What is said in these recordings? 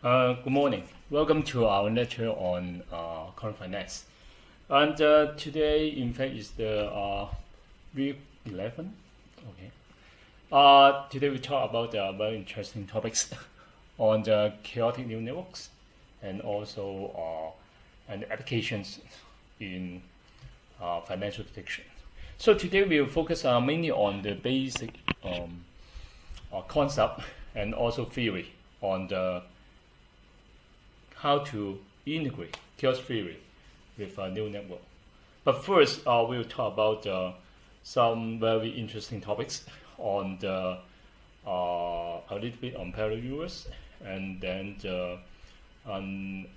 Good morning. Welcome to our lecture on quantum finance. And today, in fact, is the week 11. Okay. Today we talk about very interesting topics on the chaotic neural networks and also and applications in financial prediction. So today we will focus mainly on the basic concept and also theory on the how to integrate chaos theory with a neural network. But first, we will talk about some very interesting topics on the a little bit on parallel universe, and then a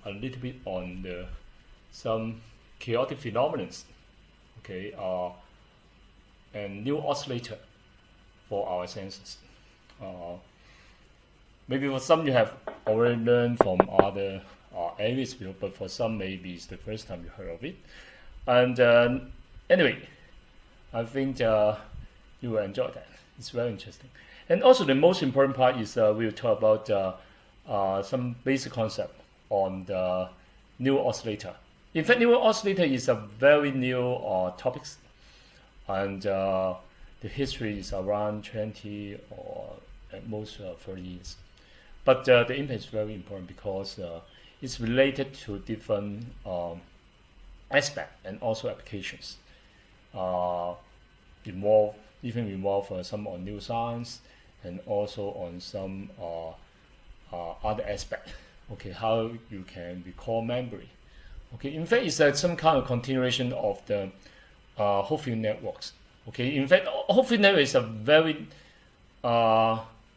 little bit on some chaotic phenomena. Okay, and new oscillator for our senses. Maybe for some you have already learned from other areas, but for some maybe it's the first time you heard of it. And anyway, I think you will enjoy that. It's very interesting. And also the most important part is we'll talk about some basic concept on the new oscillator. In fact, new oscillator is a very new topic, and the history is around 20 or at most 30 years. But the impact is very important because it's related to different aspects and also applications. Involve some on neuroscience and also on some other aspect. Okay, how you can recall memory. Okay, in fact, it's some kind of continuation of the whole field networks. Okay, in fact, whole field network is a very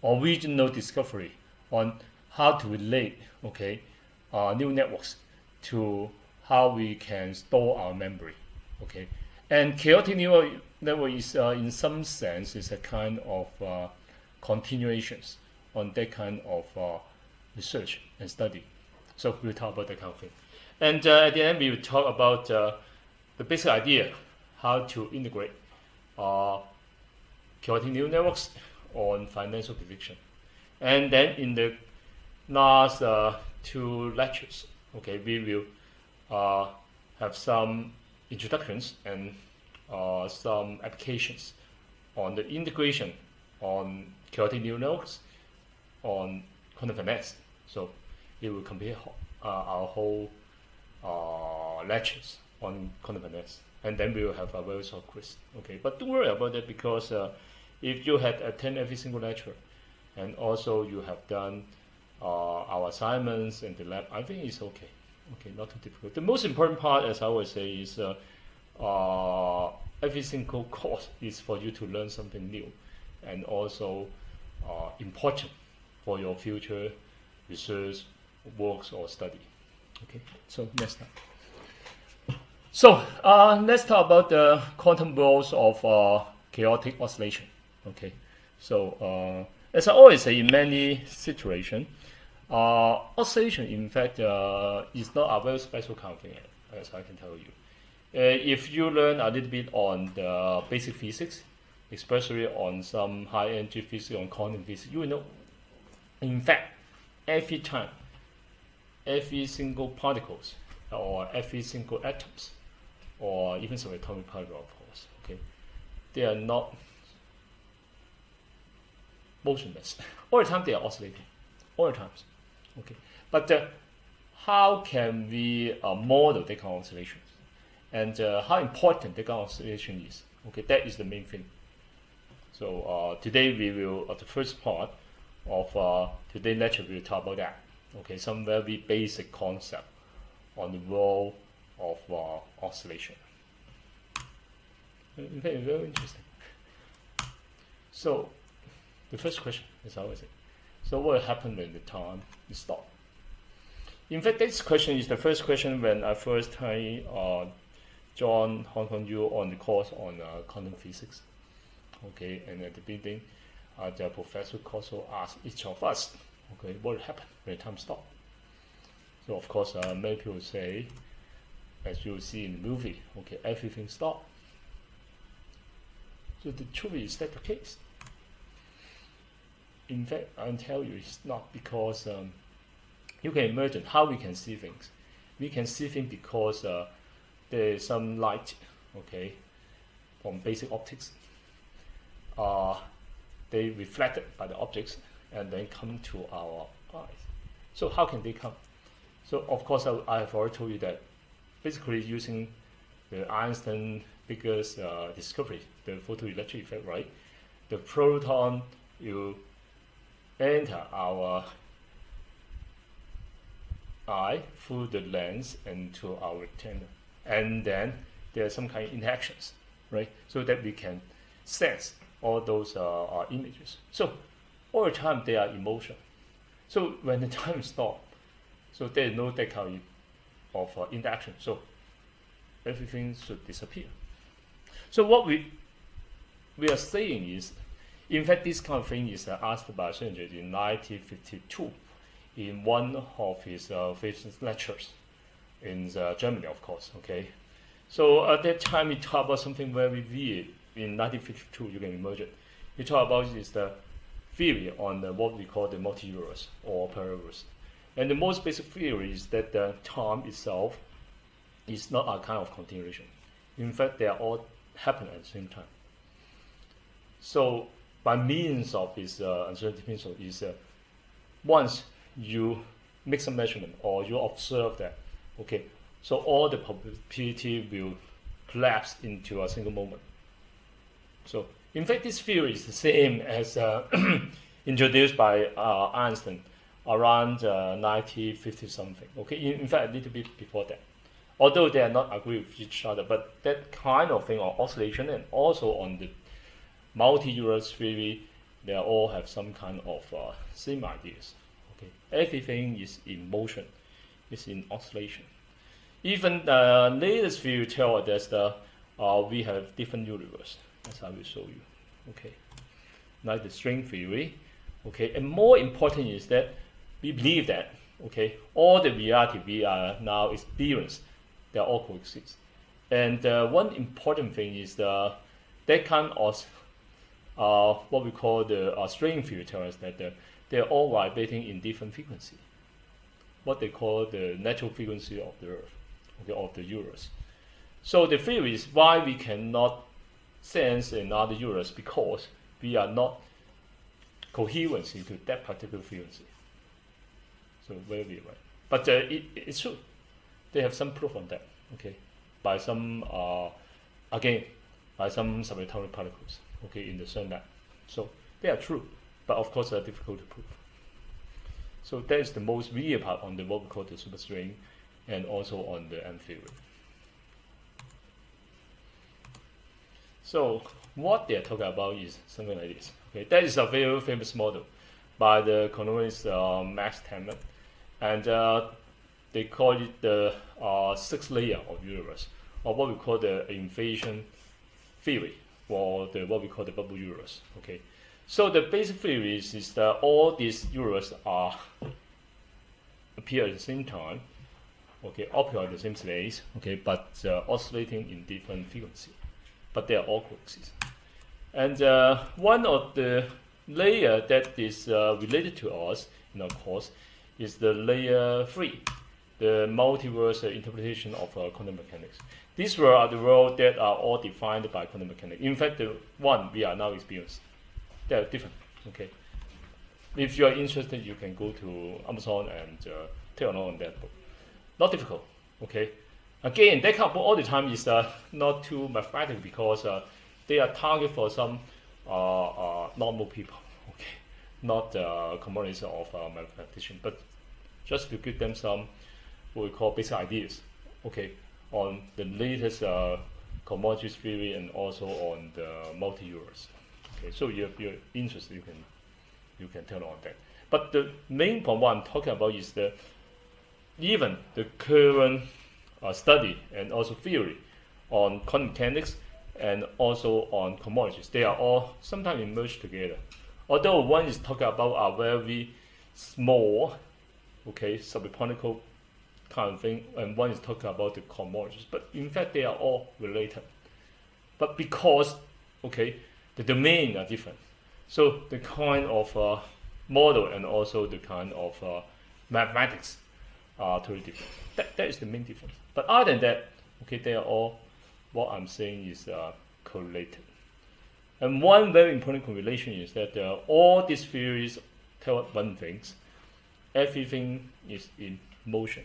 original discovery on how to relate neural networks to how we can store our memory. Okay, and chaotic neural network is in some sense is a kind of continuations on that kind of research and study. So we'll talk about that kind of thing. And at the end, we will talk about the basic idea how to integrate chaotic neural networks on financial prediction. And then in the last two lectures, okay, we will have some introductions and some applications on the integration on chaotic neural networks on quantum finance. So it will complete our whole lectures on quantum finance, and then we will have a very short quiz. Okay, but don't worry about that because if you had attended every single lecture, and also you have done our assignments in the lab, I think it's okay. Okay, not too difficult. The most important part, as I always say, is every single course is for you to learn something new, and also important for your future research, works, or study. Okay, so next time. So let's talk about the quantum rules of chaotic oscillation. Okay, so as I always say in many situations, oscillation in fact is not a very special kind of thing, as I can tell you. If you learn a little bit on the basic physics, especially on some high-energy physics, on quantum physics, you will know, in fact, every time, every single particles or every single atoms or even subatomic particle, of course, okay, they are not motionless. All the time they are oscillating, all the times. Okay, but how can we model that kind of oscillation, and how important that kind of oscillation is? Okay, that is the main thing. So today we will, the first part of today's lecture, we will talk about that. Okay, some very basic concept on the role of oscillation. In fact, it's very interesting. So the first question is always, so what happened when the time is stopped? In fact, this question is the first question when I first time joined Hong Kong U on the course on quantum physics. Okay, and at the beginning, the professor also asked each of us, okay, what happened when the time stopped? So of course, many people say, as you see in the movie, okay, everything stopped. So the truth is that the case. In fact, I'll tell you, it's not because you can imagine how we can see things. We can see things because there is some light, okay, from basic optics. They reflected by the objects and then come to our eyes. So how can they come? So of course I have already told you that basically using the Einstein Figures discovery, the photoelectric effect, right? The photon will enter our eye through the lens into our retina, and then there are some kind of interactions, right? So that we can sense all those images. So all the time they are in motion. So when the time stops, so there is no that kind of interaction. So everything should disappear. So what we are saying is, in fact, this kind of thing is asked by Schrödinger in 1952 in one of his physics lectures in Germany, of course. Okay, so at that time he talked about something very weird. In 1952, you can imagine. He talked about is the theory on what we call the multi-universe or paraverse. And the most basic theory is that the time itself is not a kind of continuation. In fact, they are all happening at the same time. So by means of this uncertainty principle is once you make some measurement or you observe that, okay, so all the probability will collapse into a single moment. So in fact, this theory is the same as introduced by Einstein around 1950 something. Okay, in fact, a little bit before that. Although they are not agree with each other, but that kind of thing on oscillation and also on the multi-universe theory, they all have some kind of same ideas. Okay, everything is in motion, is in oscillation. Even the latest theory tells us that we have different universe. As I will show you. Okay, like the string theory. Okay, and more important is that we believe that, okay, all the reality we are now experiencing, they all coexist. And one important thing is that kind of what we call the string theory tells us that they're all vibrating in different frequency. What they call the natural frequency of the Earth, okay, of the universe. So the theory is why we cannot sense another universe, because we are not coherent into that particular frequency. So very weird, right? But it's true. They have some proof on that. Okay, by some again by some subatomic particles. Okay, in the CERN. So they are true, but of course they are difficult to prove. So that is the most weird part on the what we call the superstring, and also on the M theory. So what they are talking about is something like this. Okay, that is a very famous model by the economist Max Temet, and they call it the sixth layer of universe, or what we call the inflation theory, or the what we call the bubble universe. Okay, so the basic theory is that all these universes are appear at the same time, okay, occur at the same place, okay, but oscillating in different frequency. But they are all coexist. And one of the layer that is related to us in our course is the layer 3, the multiverse interpretation of quantum mechanics. These are the worlds that are all defined by quantum mechanics. In fact, the one we are now experiencing, they are different. Okay. If you are interested, you can go to Amazon and take a note on that book. Not difficult. Okay. Again, that kind of book all the time is not too mathematical, because they are target for some normal people, okay, not communities of mathematicians, but just to give them some what we call basic ideas, okay, on the latest commodities theory and also on the multi-universe. Okay, so if you're interested, you can turn on that. But the main point what I'm talking about is that even the current study and also theory on quantum mechanics and also on commodities, they are all sometimes merged together. Although one is talking about a very small, okay, subatomic kind of thing, and one is talking about the commodities, but in fact they are all related. But because, okay, the domain are different, so the kind of model and also the kind of mathematics are totally different. That is the main difference. But other than that, okay, they are all, what I'm saying is correlated. And one very important correlation is that all these theories tell us one thing: everything is in motion.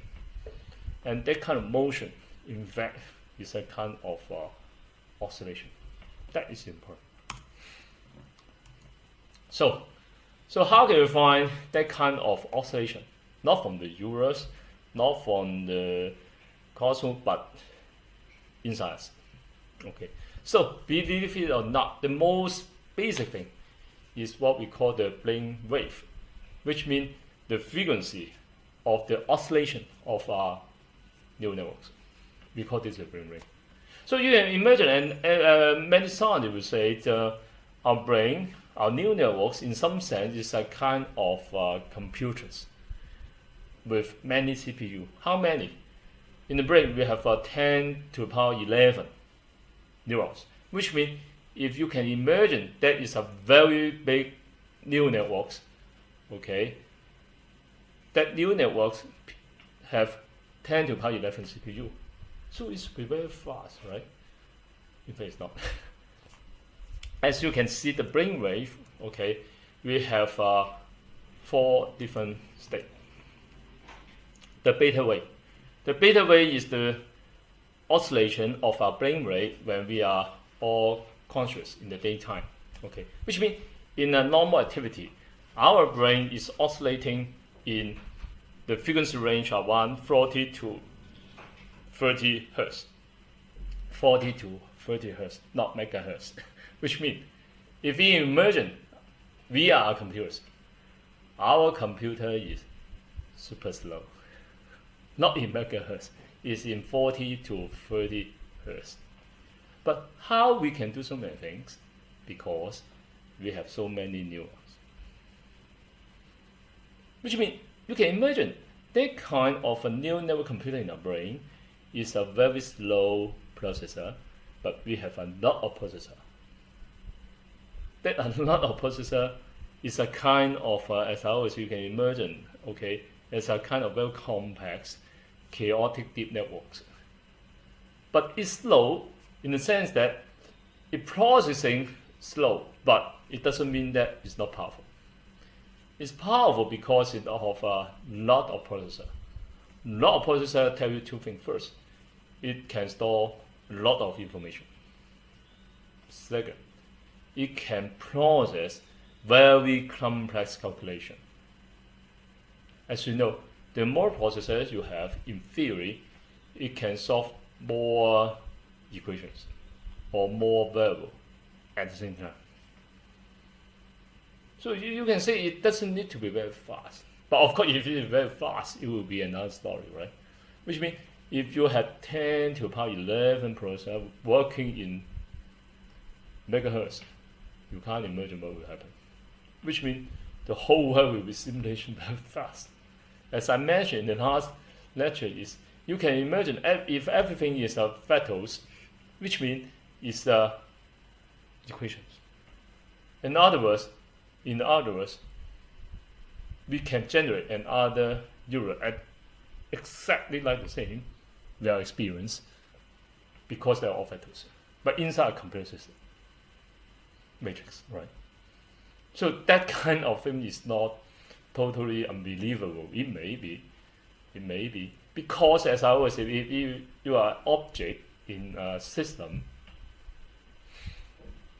And that kind of motion, in fact, is a kind of oscillation. That is important. So how can we find that kind of oscillation? Not from the universe, not from the cosmos, but inside us. Okay. So believe it or not, the most basic thing is what we call the brain wave, which means the frequency of the oscillation of our neural networks. We call this the brain wave. So you can imagine, and many scientists will say our brain, our neural networks, in some sense, is a kind of computers with many CPU. How many? In the brain, we have 10 to the power 11 neurons, which means if you can imagine that is a very big neural networks, okay, that neural networks have 10 to the power 11 CPU. So it's very fast, right? In fact, it's not. As you can see, the brain wave, okay, we have 4 different states. The beta wave. The beta wave is the oscillation of our brain wave when we are all conscious in the daytime, okay? Which means in a normal activity, our brain is oscillating in the frequency range of 140 to 30 hertz. 40 to 30 hertz, not megahertz. Which means if we imagine we are computers, our computer is super slow. Not in megahertz, it's in 40 to 30 hertz. But how we can do so many things? Because we have so many neurons. Which means you can imagine that kind of a neural network computer in our brain is a very slow processor, but we have a lot of processor. That a lot of processor is a kind of, as I always you can imagine, okay, it's a kind of very complex, chaotic deep networks. But it's slow in the sense that it processing slow, but it doesn't mean that it's not powerful. It's powerful because it has a lot of processor. A lot of processor tell you 2 things. First, it can store a lot of information. Second, it can process very complex calculation. As you know, the more processors you have, in theory, it can solve more equations or more variables at the same time. So you can say it doesn't need to be very fast. But of course, if it is very fast, it will be another story, right? Which means if you have 10 to the power 11 processor working in megahertz, you can't imagine what will happen. Which means the whole world will be simulation very fast. As I mentioned in the last lecture, is you can imagine if everything is vectors, which means it's equations. In other words, we can generate another neuron at exactly like the same their experience because they are all vectors, but inside a computer system matrix, right? So that kind of thing is not totally unbelievable. It may be because, as I always say, if you are an object in a system,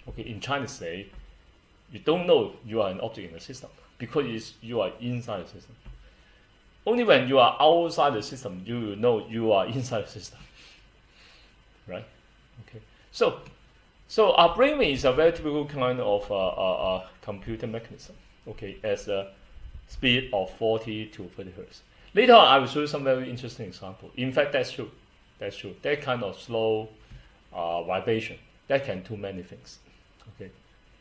okay, in China say, you don't know you are an object in the system because you are inside the system. Only when you are outside the system, you will know you are inside the system, right? Okay. So our brainwave is a very typical kind of computer mechanism. Okay, as a speed of 40 to 30 hertz. Later on, I will show you some very interesting example. In fact, that's true. That's true. That kind of slow vibration that can do many things. Okay,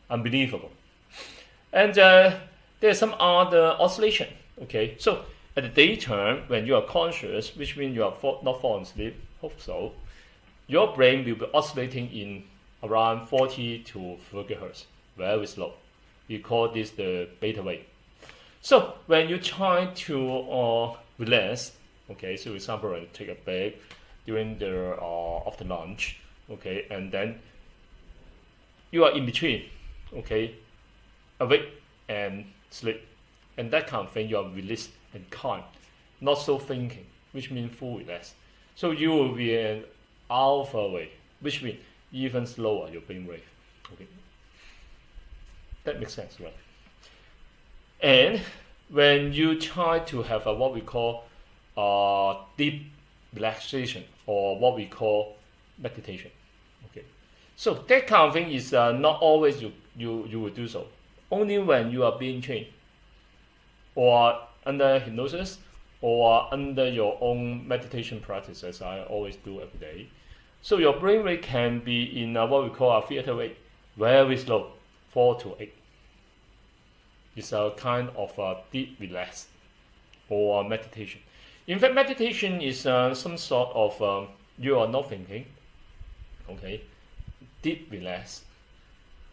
unbelievable. And there's some other oscillation. Okay, so at the daytime, when you are conscious, which means you are not falling asleep, hope so, your brain will be oscillating in around 40 to 30 hertz, very slow. We call this the beta wave. So when you try to relax, okay, so for example, when you take a break during the after lunch, okay, and then you are in between, okay, awake and sleep, and that kind of thing, you are released and calm, not so thinking, which means full relax. So you will be an alpha wave, which means even slower your brain wave. Okay, that makes sense, right? And when you try to have what we call deep relaxation, or what we call meditation, okay, so that kind of thing is not always you will do so. Only when you are being trained, or under hypnosis, or under your own meditation practice, as I always do every day. So your brain rate can be in what we call a theater rate, very slow, 4 to 8. It's a kind of a deep relax or meditation. In fact, meditation is some sort of you are not thinking, okay, deep relax,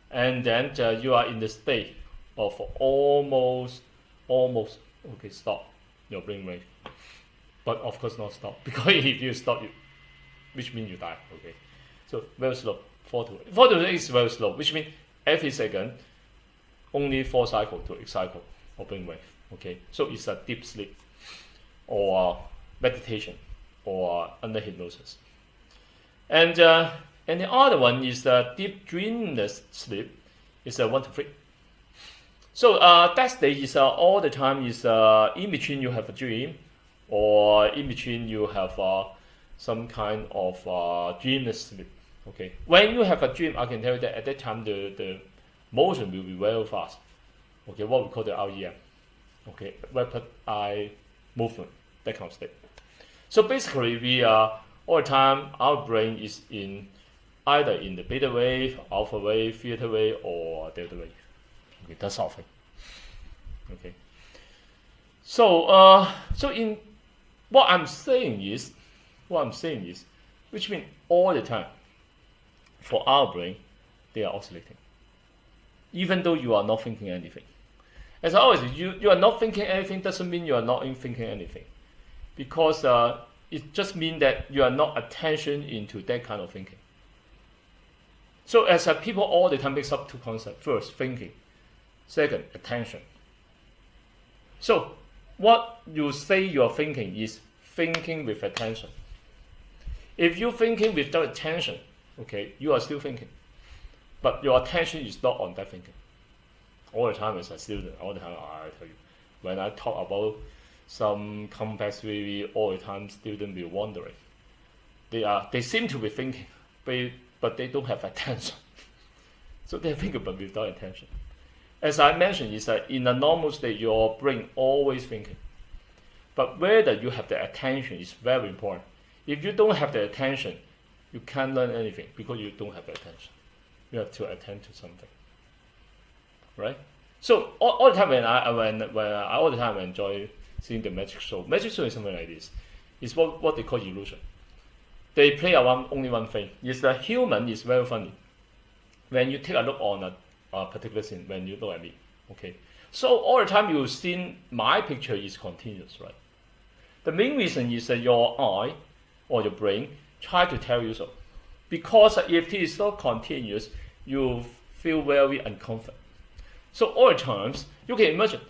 and then you are in the state of almost okay, stop your brain wave, but of course not stop, because if you stop, which means you die. Okay, so very slow, 4 to 8 is very slow, which means every second only 4 cycles to 8 cycles of brain wave. Okay, so it's a deep sleep or meditation or under hypnosis. And the other one is the deep dreamless sleep. It's a 1 to 3. So that stage is all the time is in between you have a dream, or in between you have some kind of dreamless sleep. Okay, when you have a dream, I can tell you that at that time the motion will be very fast. Okay, what we call the REM. Okay, rapid eye movement, that kind of state. So basically, we are all the time, our brain is in either in the beta wave, alpha wave, theta wave, or delta wave. Okay, that's our thing. Okay. So so in what I'm saying is, which means all the time, for our brain, they are oscillating, even though you are not thinking anything. As I always say, you are not thinking anything doesn't mean you are not thinking anything, because it just means that you are not attention into that kind of thinking. So as people all the time mix up two concepts: first, thinking; second, attention. So what you say you are thinking is thinking with attention. If you're thinking without attention, okay, you are still thinking, but your attention is not on that thinking. All the time as a student, all the time I tell you, when I talk about some complex theory, all the time students will wondering. They seem to be thinking, but they don't have attention. So they're thinking but without attention. As I mentioned, is that in a normal state, your brain always thinking. But whether you have the attention is very important. If you don't have the attention, you can't learn anything because you don't have the attention. You have to attend to something, right? So all the time when I all the time enjoy seeing the magic show. Magic show is something like this. It's what they call illusion. They play only one thing. Is the human is very funny. When you take a look on a particular scene, when you look at me, okay. So all the time you see my picture is continuous, right? The main reason is that your eye or your brain try to tell you so. Because if it is not continuous, you feel very uncomfortable. So all the times, you can imagine,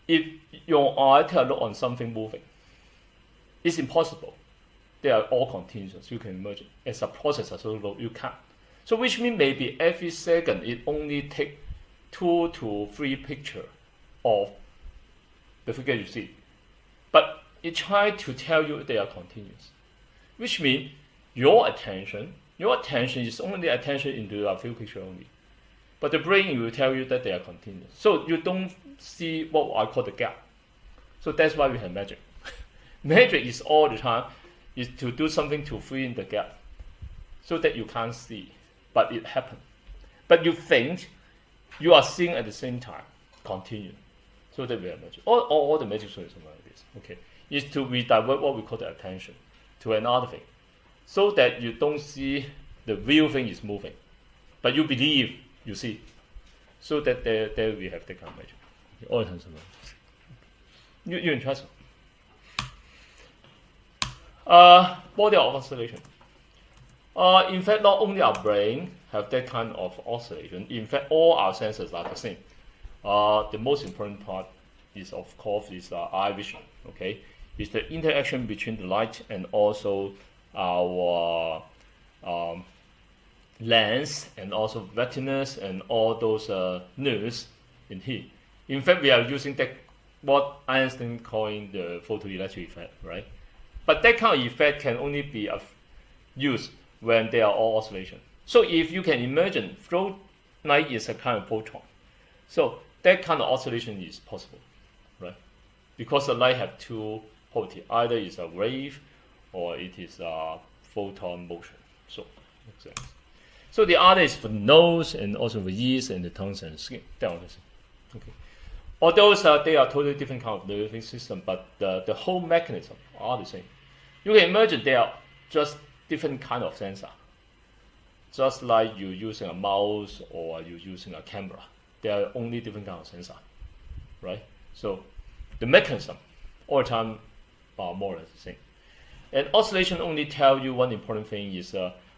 if your eye take a look on something moving, it's impossible. They are all continuous, you can imagine. As a processor, so you can't. So which means maybe every second, it only take 2 to 3 pictures of the figure you see. But it tries to tell you they are continuous. Which means your attention is only attention into a few pictures only. But the brain will tell you that they are continuous. So you don't see what I call the gap. So that's why we have magic. Magic is all the time, is to do something to fill in the gap. So that you can't see, but it happens. But you think you are seeing at the same time, continue. So that we have magic. All the magic shows something like this. Okay, is to redivert what we call the attention to another thing, so that you don't see the real thing is moving, but you believe you see. So that there we have the kind of magic. all the time survives. You interest? Body of oscillation. In fact, not only our brain have that kind of oscillation. In fact, all our senses are the same. The most important part is, of course, eye vision. Okay, it's the interaction between the light and also our lens and also retinas and all those nerves in here. In fact, we are using that what Einstein calling the photoelectric effect, right? But that kind of effect can only be used when they are all oscillation. So if you can imagine, flow light is a kind of photon. So that kind of oscillation is possible, right? Because the light have two properties. Either it's a wave or it is a photon motion. So makes sense. So the other is for nose and also for ears and the tongues and the skin. That one is okay. Although they are totally different kind of nervous system, but the whole mechanism are the same. You can imagine they are just different kind of sensor. Just like you using a mouse or you using a camera. They are only different kind of sensor, right? So the mechanism all the time are more or less the same. And oscillation only tell you one important thing is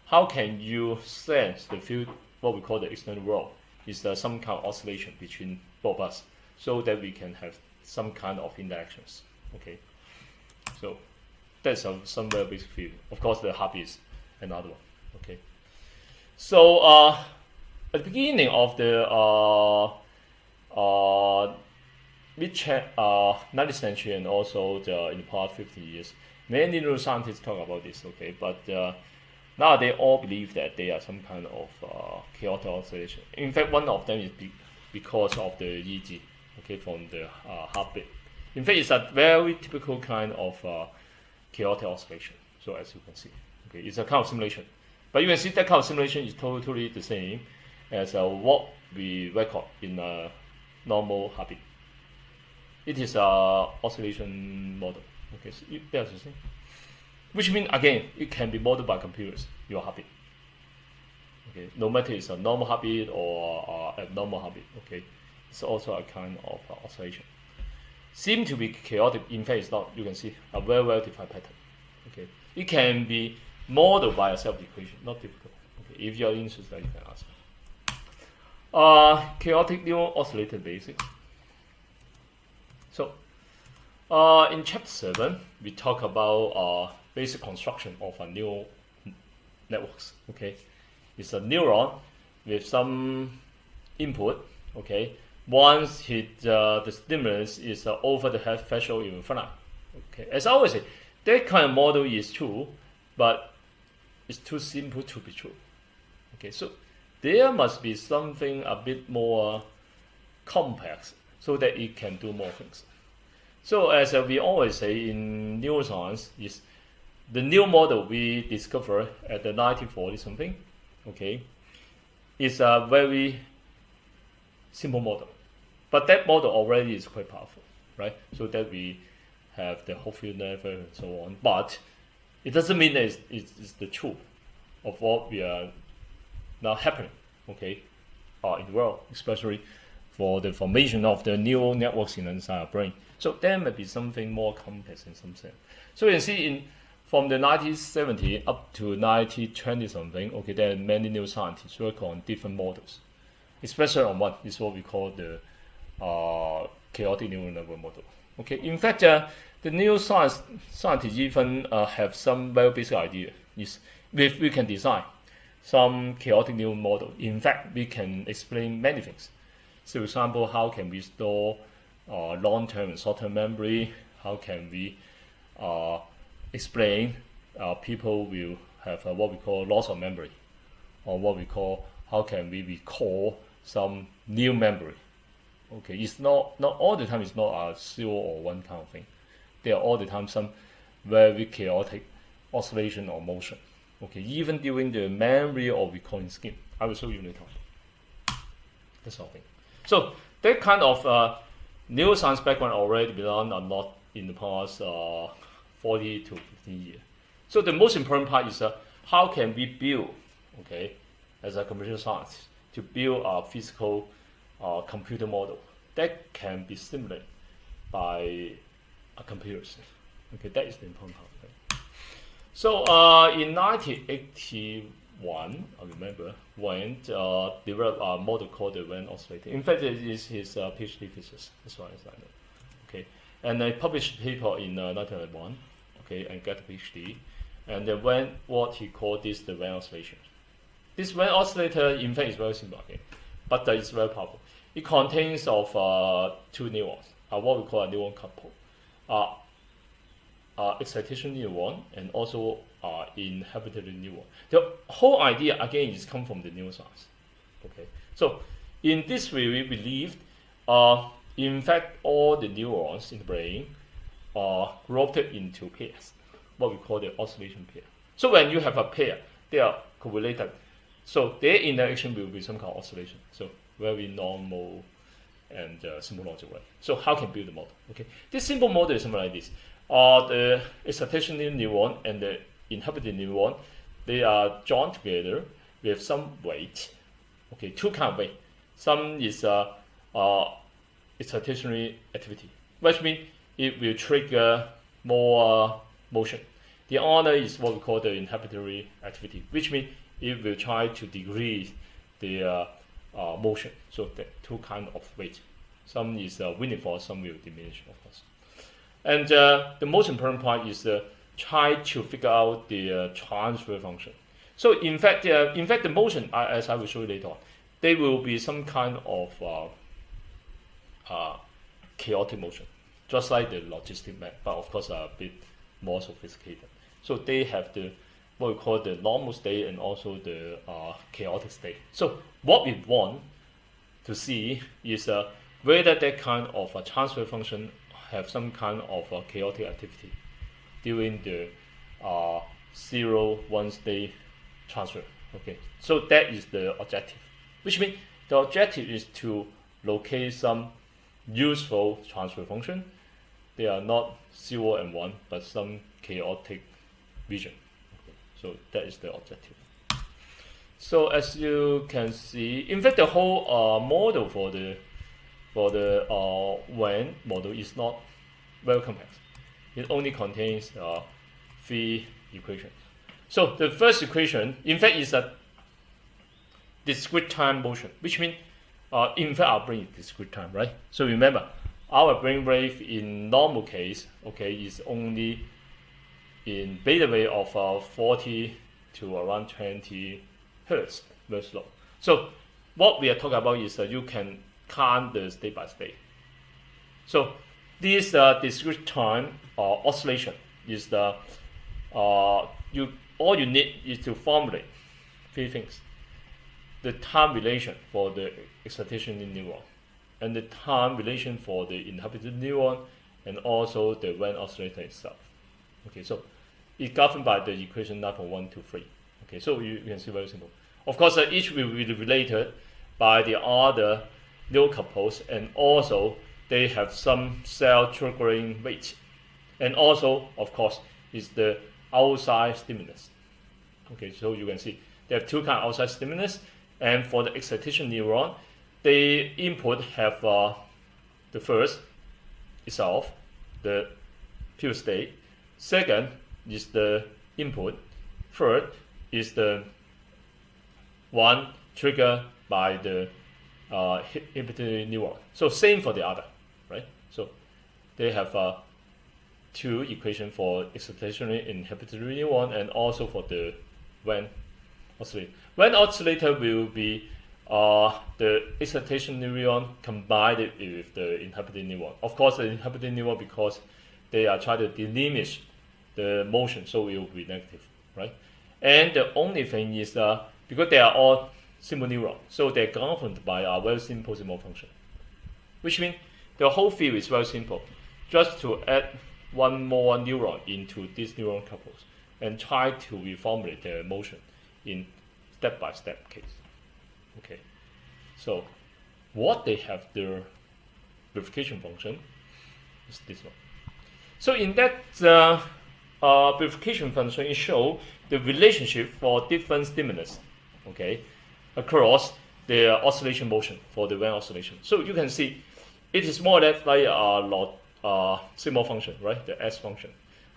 how can you sense the field, what we call the external world, is some kind of oscillation between both of us, so that we can have some kind of interactions. Okay, so that's some very basic field. Of course, the heartbeat is another one. Okay, so at the beginning of the mid 19th century and also in the past 50 years, many neuroscientists talk about this. Okay, but now they all believe that they are some kind of chaotic oscillation. In fact, one of them is because of the EEG, okay, from the heartbeat. In fact, it's a very typical kind of chaotic oscillation. So as you can see, okay, it's a kind of simulation. But you can see that kind of simulation is totally the same as what we record in a normal heartbeat. It is a oscillation model. Okay, so that's the same. Which means, again, it can be modeled by computers, your heartbeat. Okay, no matter it's a normal heartbeat or abnormal heartbeat, okay, it's also a kind of oscillation. Seem to be chaotic, in fact it's not. You can see a very well-defined pattern. Okay, it can be modeled by a self-equation, not difficult. Okay, if you're interested, you can ask. Chaotic neural oscillator basics. So, in chapter 7, we talk about basic construction of a neural networks. Okay, it's a neuron with some input. Okay, once the stimulus is over the head threshold infinite. Okay, as I always say, that kind of model is true, but it's too simple to be true. Okay, so there must be something a bit more complex so that it can do more things. So as we always say in neuroscience, is the new model we discovered at the 1940 something, okay, is a very simple model. But that model already is quite powerful, right? So that we have the whole field network and so on. But it doesn't mean that it's the truth of what we are now happening, okay, in the world, especially for the formation of the neural networks inside our brain. So there may be something more complex in some sense. So you can see from the 1970 up to 1920 something, okay, there are many neuroscientists work on different models, especially on one is what we call the chaotic neural network model. Okay, in fact, the neuroscience scientists even have some very basic idea. Is if we can design some chaotic neural model, in fact, we can explain many things. So, for example, how can we store long-term and short-term memory? How can we explain people will have what we call loss of memory, or what we call how can we recall some new memory? Okay, it's not all the time. It's not a 0 or 1 kind of thing. There are all the time some very chaotic oscillation or motion. Okay, even during the memory or recalling scheme. I will show you later on. That's all thing. So that kind of neuroscience background already been done a lot in the past 40 to 15 years. So the most important part is how can we build, okay, as a computer science, to build a physical computer model that can be stimulated by a computer. Okay, that is the important part. Right? So in 1981, I remember, Wayne developed a model called the Wayne oscillator. In fact, it is his PhD thesis, as far as I know. Okay, and I published a paper in 1991. Okay, and got a PhD, and then what he called this the Wayne oscillation. This Wayne oscillator, in fact, is very simple, okay, but it's very powerful. It contains of two neurons, what we call a neuron couple, excitation neuron and also inhibitory neuron. The whole idea again is come from the neuroscience. Okay, so in this way we believe, in fact, all the neurons in the brain are grouped into pairs, what we call the oscillation pair. So when you have a pair, they are correlated. So their interaction will be some kind of oscillation. So very normal and simple logic way. So how can build the model? Okay, this simple model is something like this. The excitation neuron and the inhibited neuron, they are joined together with some weight. Okay, two kind of weight. Some is excitatory activity, which means it will trigger more motion. The other is what we call the inhibitory activity, which means it will try to decrease the motion. So the two kind of weight. Some is winning force, some will diminish, of course. And the most important part is try to figure out the transfer function. So in fact, the motion, as I will show you later on, they will be some kind of chaotic motion, just like the logistic map, but of course a bit more sophisticated. So they have the what we call the normal state and also the chaotic state. So what we want to see is whether that kind of a transfer function have some kind of chaotic activity during the 0-1 state transfer. Okay, so that is the objective, which means the objective is to locate some useful transfer function. They are not 0 and 1, but some chaotic region. Okay, so that is the objective. So as you can see, in fact, the whole model for the Wayne model is not very complex. It only contains 3 equations. So the first equation, in fact, is a discrete time motion, which means, in fact, our brain is discrete time, right? So remember, our brain wave in normal case, okay, is only in beta wave of 40 to around 20 hertz, very slow. So what we are talking about is that you can count the state by state. So this discrete time oscillation is the all you need is to formulate 3 things: the time relation for the excitation neuron, and the time relation for the inhibited neuron, and also the Wayne oscillator itself. Okay, so it's governed by the equation 9.1 to 3. Okay, so you can see very simple. Of course, each will be related by the other neural couples, and also they have some cell triggering weight, and also, of course, is the outside stimulus. Okay, so you can see they have 2 kind of outside stimulus, and for the excitation neuron, the input have the first itself, the pure state. Second is the input. Third is the one triggered by the inhibitory neuron. So same for the other, right? So they have 2 equations for excitatory inhibitory neuron and also for the Wayne oscillator. Wayne oscillator will be the excitation neuron combined with the inhibited neuron. Of course, the inhibited neuron, because they are trying to diminish the motion, so it will be negative, right? And the only thing is because they are all simple neurons, so they're governed by a very simple function, which means the whole field is very simple. Just to add one more neuron into these neuron couples and try to reformulate their motion in step-by-step case. Okay, so what they have their verification function is this one. So in that verification function, it shows the relationship for different stimulus, okay, across the oscillation motion for the Wayne oscillation. So you can see it is more or less like a signal function, right? The S function.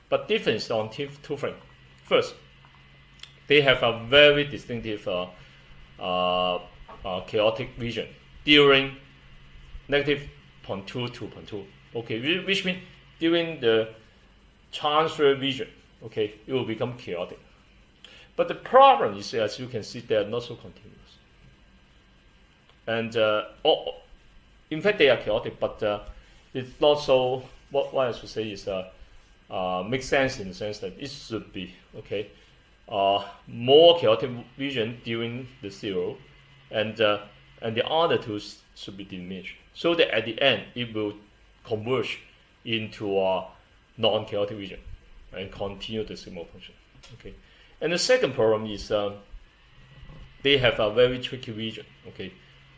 But difference on two things. First, they have a very distinctive chaotic region during negative 0.2 to 0.2. Okay, which means during the transfer region, okay, it will become chaotic. But the problem is, as you can see, they are not so continuous. And in fact, they are chaotic, but it's not so. What I should say is makes sense in the sense that it should be okay. More chaotic region during the zero, and the other two should be diminished, so that at the end it will converge into a non-chaotic region and continue the signal function. Okay, and the second problem is they have a very tricky region. Okay,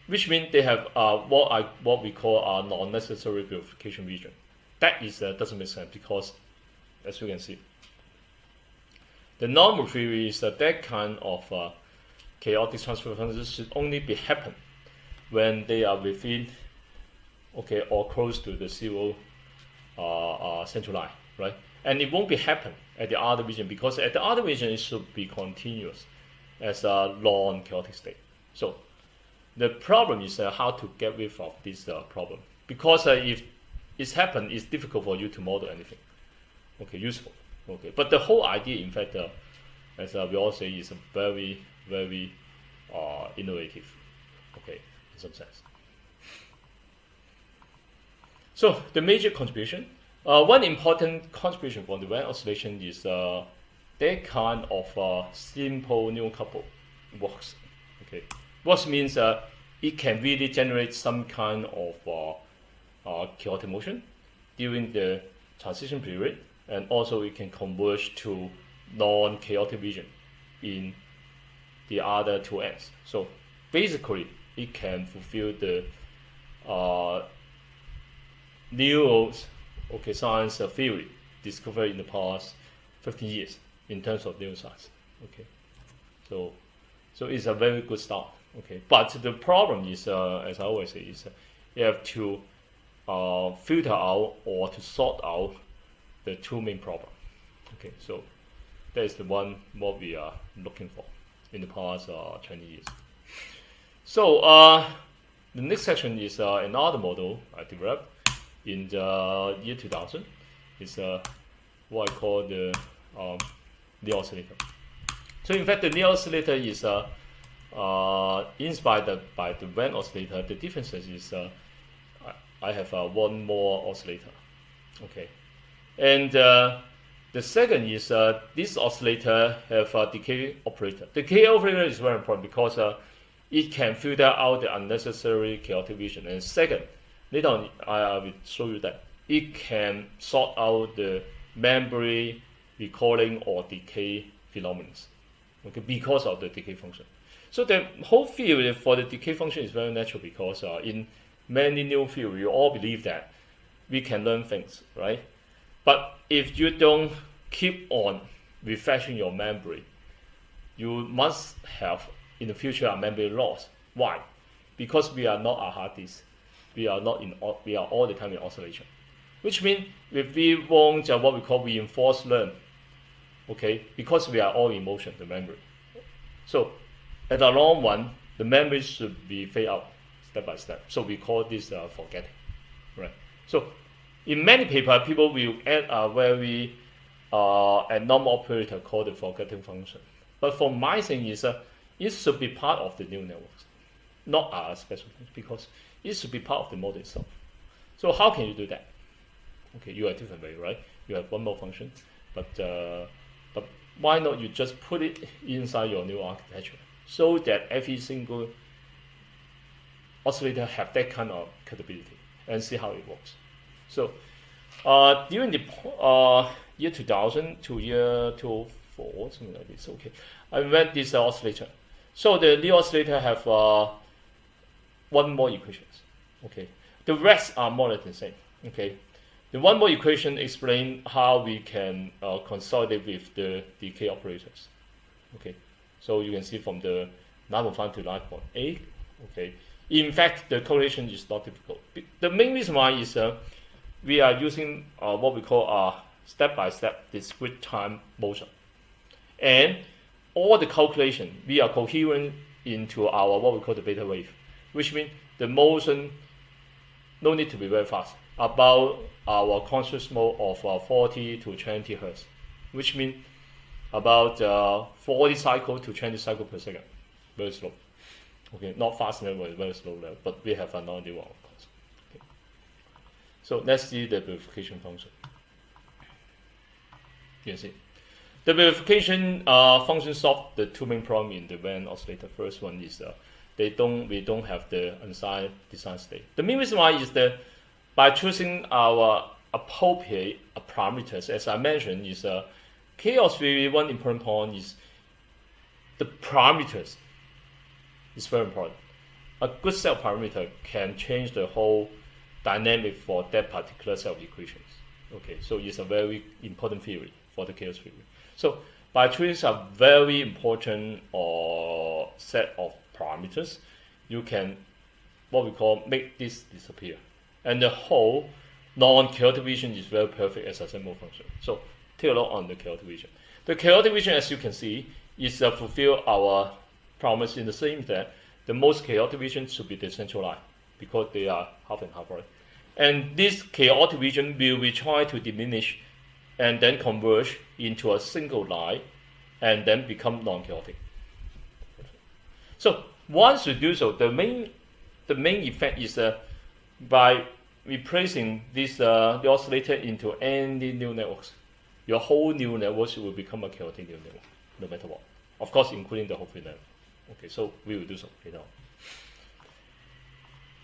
which means they have what we call a non-necessary purification region. That is doesn't make sense because, as you can see, the normal theory is that kind of chaotic transfer functions should only be happen when they are within, okay, or close to the zero central line, right? And it won't be happen at the other region because at the other region it should be continuous as a non-chaotic state. So the problem is how to get rid of this problem, because if it's happened, it's difficult for you to model anything. Okay, useful. Okay, but the whole idea, in fact, as we all say, is very, very innovative. Okay, in some sense. So the major contribution, one important contribution from the Van oscillation is that kind of simple new couple works. Okay, works means it can really generate some kind of chaotic motion during the transition period, and also it can converge to non-chaotic region in the other two ends. So basically, it can fulfill the science theory discovered in the past 15 years in terms of neuroscience. Okay, so it's a very good start. Okay, but the problem is, as I always say, is you have to filter out or to sort out the two main problems. Okay, so that is the one what we are looking for in the past 20 years. So the next section is another model I developed in the year 2000. It's what I call the Lee-oscillator. So in fact, the Lee-oscillator is inspired by the Van oscillator. The difference is I have one more oscillator. Okay, and the second is this oscillator have a decay operator. The decay operator is very important because it can filter out the unnecessary chaotic region. And second, later on I will show you that it can sort out the memory recalling or decay phenomena. Okay, because of the decay function. So the whole theory for the decay function is very natural because in many new fields, we all believe that we can learn things, right? But if you don't keep on refreshing your memory, you must have in the future a memory loss. Why? Because we are not a hard disk. We are all the time in oscillation. Which means if we want what we call reinforced learn, okay, because we are all in motion, the memory. So at the long run, the memory should be fade out step by step. So we call this forgetting, right? So in many papers, people will add a very abnormal operator called the forgetting function. But for my thing is, it should be part of the neural networks, not a special thing, because it should be part of the model itself. So how can you do that? Okay, you are different way, right? You have one more function, but why not you just put it inside your neural architecture so that every single oscillator have that kind of capability and see how it works. So during the year 2000 to year 2004, something like this. Okay, I invented this oscillator. So the Lee-oscillator have one more equations. Okay, the rest are more or less the same. Okay, the one more equation explain how we can consolidate with the decay operators. Okay, so you can see from the 9.5 to 9.8. Okay, In fact, the correlation is not difficult. The main reason why is we are using what we call a step-by-step discrete time motion. And all the calculation, we are coherent into our what we call the beta wave, which means the motion no need to be very fast, about our conscious mode of 40 to 20 hertz, which means about 40 cycle to 20 cycle per second, very slow. Okay, not fast level, very slow level, but we have another one, of course. Okay. So let's see the verification function. You can see the verification function solve the two main problems in the band oscillator. First one is we don't have the unsigned design state. The main reason why is that by choosing our appropriate parameters, as I mentioned, is chaos theory. One important point is the parameters is very important. A good set of parameter can change the whole dynamic for that particular set of equations. Okay, so it's a very important theory for the chaos theory. So by choosing a very important set of parameters, you can what we call make this disappear, and the whole non-chaotic vision is very perfect as a simple function. So take a look on the chaotic vision. The chaotic vision, as you can see, is fulfill our promise in the same that the most chaotic vision should be the central line because they are half and half, right? And this chaotic vision will be trying to diminish and then converge into a single line and then become non-chaotic. So once you do so, the main effect is by replacing this the oscillator into any new networks, your whole new networks will become a chaotic new network, no matter what. Of course, including the whole field network. Okay, so we will do so later on.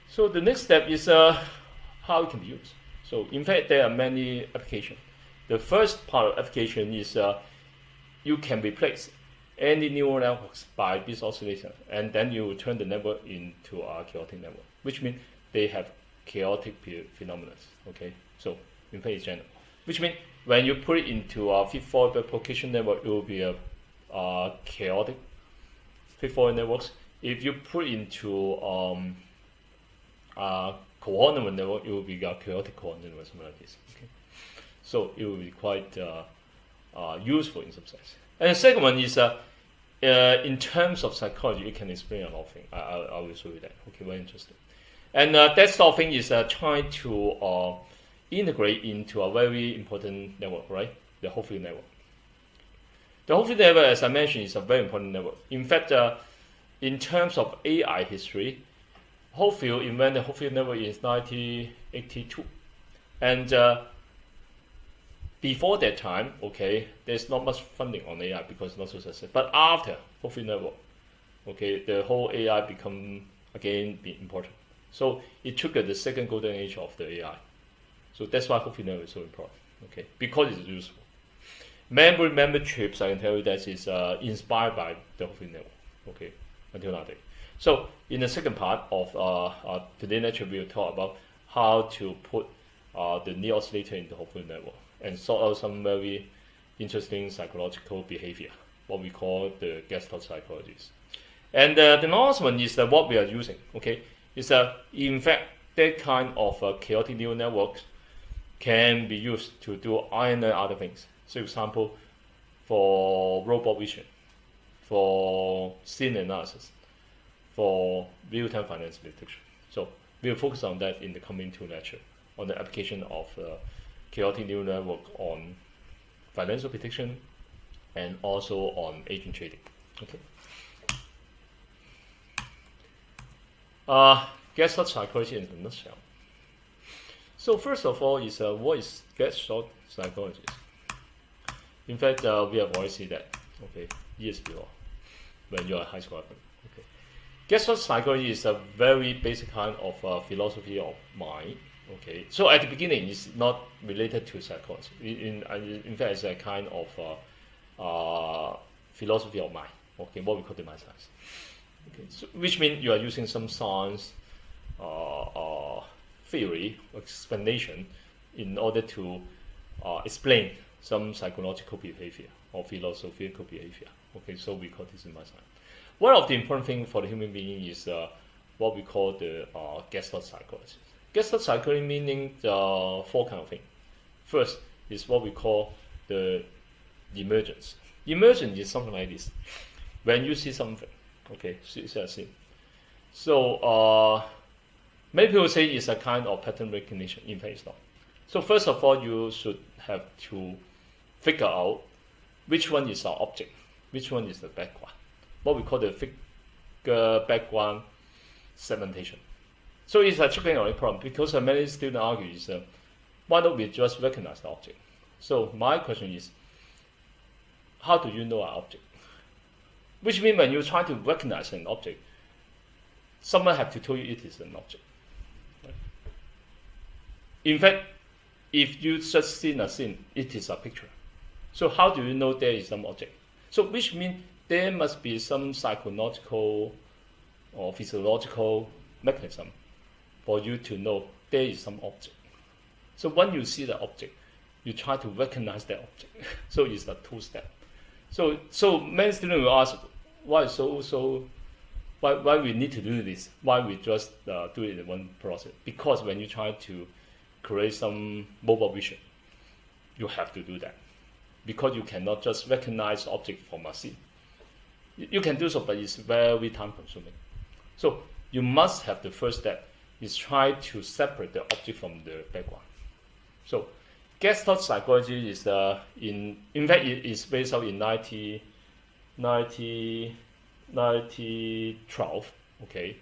So the next step is how it can be used. So in fact, there are many applications. The first part of application is you can replace any neural networks by this oscillator, and then you will turn the network into a chaotic network, which means they have chaotic phenomena. Okay, so in fact it's general, which means when you put it into a feed-forward propagation network, it will be a chaotic feed-forward networks. If you put it into coordinate network, it will be a chaotic coordinate network, something like this. Okay, so it will be quite useful in some sense. And the second one is in terms of psychology, it can explain a lot of things. I will show you that. Okay, very interesting. And that sort of thing is trying to integrate into a very important network, right? The whole field network. The whole field network, as I mentioned, is a very important network. In fact, in terms of AI history, whole field invented the whole field network in 1982, and before that time, okay, there's not much funding on AI because it's not so successful. But after whole field network, okay, the whole AI become again be important. So it triggered the second golden age of the AI. So that's why whole field network is so important. Okay, because it's useful. Memory chips, I can tell you that is inspired by the whole field network. Okay, until nowadays. So in the second part of today's lecture, we will talk about how to put the Lee-oscillator in the whole field network and sort out some very interesting psychological behavior, what we call the Gestalt psychologies. And the last one is what we are using. Okay, is in fact that kind of chaotic neural networks can be used to do other things. So, for example, for robot vision, for scene analysis, for real-time financial detection. So we'll focus on that in the coming two lectures on the application of chaotic neural network on financial prediction and also on agent trading. Okay. Gestalt psychology in a nutshell. So first of all, is what is Gestalt psychology? In fact, we have already seen that. Okay, years before, when you are high school. Okay, Gestalt psychology is a very basic kind of philosophy of mind. Okay, so at the beginning, it's not related to psychology. In fact, it's a kind of philosophy of mind. Okay, what we call the mind science. Okay, so, which means you are using some science theory or explanation in order to explain some psychological behavior or philosophical behavior. Okay, so we call this in mind science. One of the important things for the human being is what we call the Gestalt psychology. Gestalt psychology meaning the four kind of things. First is what we call the emergence. Emergence is something like this. When you see something, okay, see a scene. So many people say it's a kind of pattern recognition. In fact, it's not. So first of all, you should have to figure out which one is our object, which one is the background. What we call the figure background segmentation. So it's a chicken or egg problem because many students argue is why don't we just recognize the object? So my question is, how do you know an object? Which means when you try to recognize an object, someone have to tell you it is an object. Right? In fact, if you just seen a scene, it is a picture. So how do you know there is some object? So which means there must be some psychological or physiological mechanism for you to know there is some object. So when you see the object, you try to recognize that object. So it's a two-step. So many students will ask, why why we need to do this? Why we just do it in one process? Because when you try to create some mobile vision, you have to do that. Because you cannot just recognize object from a scene. You can do so, but it's very time consuming. So you must have the first step is try to separate the object from the background. So Gestalt psychology is in fact it is based out in 1912, okay,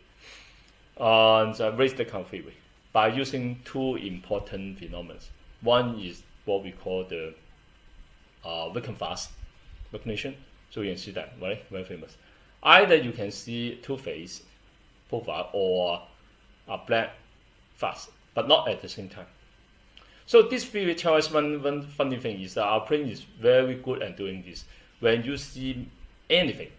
and raised the kind of theory by using two important phenomena. One is what we call the Wickham fast recognition. So you can see that, right? Very famous. Either you can see two-phase profile or a black fast, but not at the same time. So this theory tells us one funny thing is that our brain is very good at doing this. When you see anything,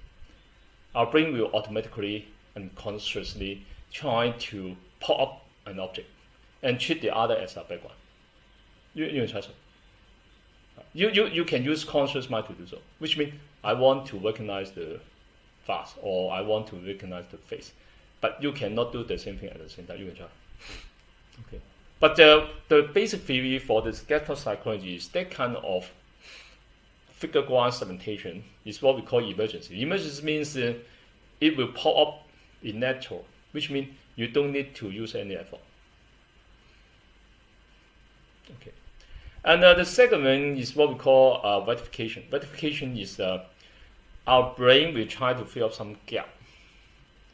our brain will automatically and consciously try to pop up an object and treat the other as a background. You can try so. You can use conscious mind to do so, which means I want to recognize the fast or I want to recognize the face, but you cannot do the same thing at the same time. You can try. Okay. But the basic theory for this Gestalt psychology is that kind of figure ground segmentation is what we call emergency. Emergency means it will pop up in natural, which means you don't need to use any effort. Okay. And the second one is what we call rectification. Rectification is our brain will try to fill up some gap,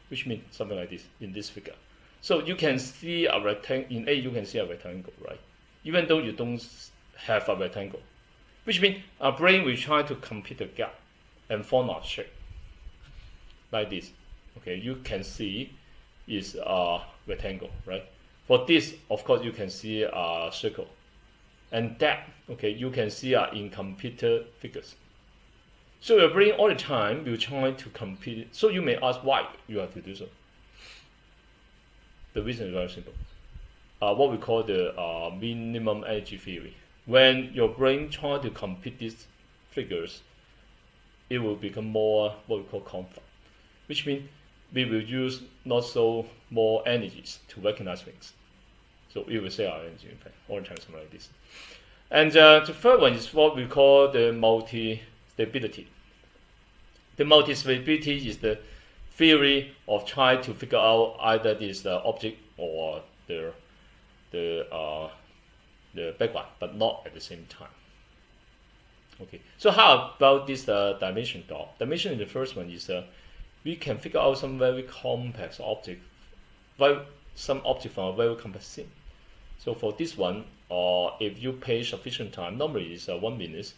which means something like this in this figure. So you can see a rectangle, in A you can see a rectangle, right? Even though you don't have a rectangle, which means our brain will try to complete the gap and form a shape like this. Okay, you can see is a rectangle, right? For this, of course, you can see a circle. And that, okay, you can see in computer figures. So your brain all the time will try to complete. So you may ask why you have to do so. The reason is very simple. What we call the minimum energy theory. When your brain tries to complete these figures, it will become more what we call comfort, which means we will use not so more energies to recognize things. So it will save our energy, in fact, all the time, something like this. And the third one is what we call the multi-stability. The multi-stability is the theory of trying to figure out either this object or the background, but not at the same time. Okay, so how about this dimension dot? Dimension in the first one is we can figure out some very complex object, some object from a very complex scene. So for this one, if you pay sufficient time, normally it's 1 minute,